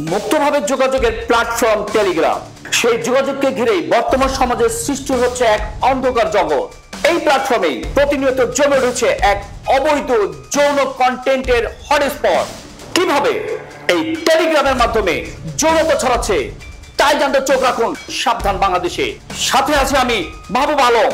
মুক্তভাবে যোগাযোগের platform Telegram. সেই যোগাযোগকে ঘিরেই বর্তমান সমাজে সৃষ্টি হচ্ছে এক অন্ধকার জগৎ। এই প্ল্যাটফর্মে প্রতিনিয়ত জমে উঠেছে এক অবৈধ যৌন কন্টেন্টের হটস্পট। কিভাবে এই টেলিগ্রামের মাধ্যমে যৌনতা ছড়াচ্ছে তাই জানতে চোখ রাখুন সাবধান বাংলাদেশে। সাথে আছে আমি মাহবুব আলম।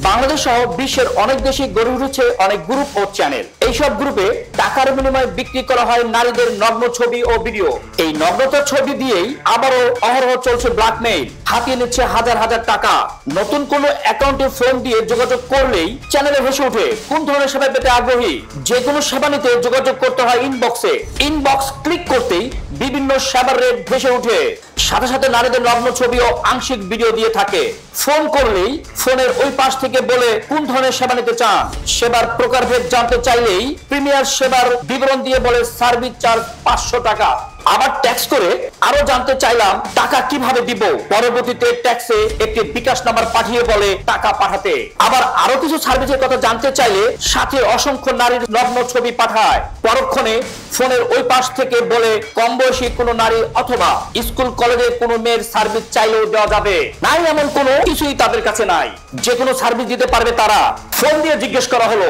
বাংলাদেশ সহ বিশ্বের অনেক দেশে গড়ে উঠেছে অনেক গ্রুপ ও চ্যানেল। এইসব গ্রুপে টাকার বিনিময়ে বিক্রি করা হয় নারীদের নগ্ন ছবি ও ভিডিও। এই নগ্নতার ছবি দিয়েই আবারও অহরহ চলছে ব্ল্যাকমেইল। হাতিয়ে নিচ্ছে হাজার হাজার টাকা। নতুন কোনো অ্যাকাউন্টে ফোন দিয়ে যোগাযোগ করলেই চ্যানেলে ভেসে ওঠে কোন ধরনের সেবা পেতে আগ্রহী। যে কোনো সেবা নিতে যোগাযোগ করতে হয় ইনবক্সে। ইনবক্স ক্লিক করতেই বিভিন্ন সেবার রেট ভেসে ওঠে। সাথে সাথে নারীদের নগ্ন ছবি ও আংশিক ভিডিও দিয়ে থাকে। ফোন করলেই ফোনের ওই পাশ থেকে বলে কোন ধরনের সেবা নিতে চান। সেবার প্রকারভেদ জানতে চাইলেই প্রিমিয়ার সেবার বিবরণ দিয়ে বলে সার্ভিস চার্জ 500 টাকা। আবার ট্যাক্স করে আরো জানতে চাইলাম টাকা কিভাবে দিব। পরবর্তীতে ট্যাক্সে একটি বিকাশ নাম্বার পাঠিয়ে বলে টাকা পাঠাতে। আবার আরো কিছু সার্ভিসের কথা জানতে চাইলে সাথে অসংখ্য নারীর নগ্ন ছবি পাঠায়। পরক্ষণে ফোনের ওই পাশ থেকে বলে কম বয়সী কোনো নারী অথবা স্কুল কলেজের কোনো মেয়ের সার্ভিস চাইলেও দেওয়া যাবে। নাই এমন কোনো কিছুই তাদের কাছে নাই। যে কোনো সার্ভিস দিতে পারবে তারা। ফোন দিয়ে জিজ্ঞেস করা হলো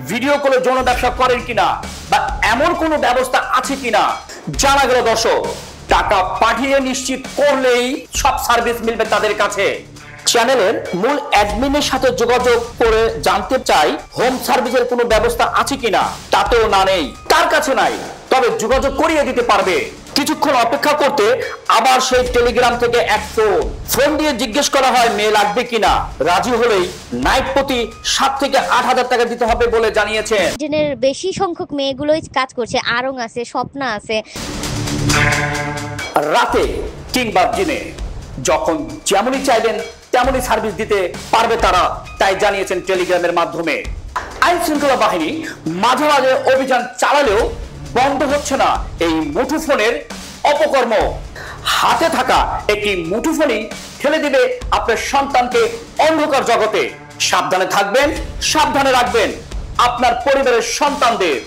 ভিডিও কলে যৌন ব্যবসা করেন কিনা বা এমন কোনো ব্যবস্থা আছে কিনা। জানা গেল দর্শক টাকা পাঠিয়ে নিশ্চিত করলেই সব সার্ভিস মিলবে তাদের কাছে। চ্যানেলের মূল অ্যাডমিনের সাথে যোগাযোগ করে জানতে চাই হোম সার্ভিসের কোনো ব্যবস্থা আছে কিনা। তাতেও না নেই, তার কাছে নাই, তবে যোগাযোগ করিয়ে দিতে পারবে। কিছুক্ষণ অপেক্ষা করতে আবার সেই টেলিগ্রাম থেকে এক ফোন দিয়ে জিজ্ঞেস করা হয় মেয়ে লাগবে কিনা। রাজি হলেই নাইট প্রতি 7 থেকে 8 হাজার টাকা দিতে হবে বলে জানিয়েছেন। জেনের বেশি সংখ্যক মেয়েগুলোই কাজ করছে। আরং আছে, স্বপ্না আছে। রাতে কিংবা দিনে যখন যেমনই চাইবেন তেমনই সার্ভিস দিতে পারবে তারা, তাই জানিয়েছেন টেলিগ্রামের মাধ্যমে। আইন শৃঙ্খলা বাহিনী মাঝে মাঝে অভিযান চালালেও বন্ধ হচ্ছে না এই মুঠোফোনের অপকর্ম। হাতে থাকা একটি মুঠোফোনই ঠেলে দিবে আপনার সন্তানকে অন্ধকার জগতে। সাবধানে থাকবেন, সাবধানে রাখবেন আপনার পরিবারের সন্তানদের।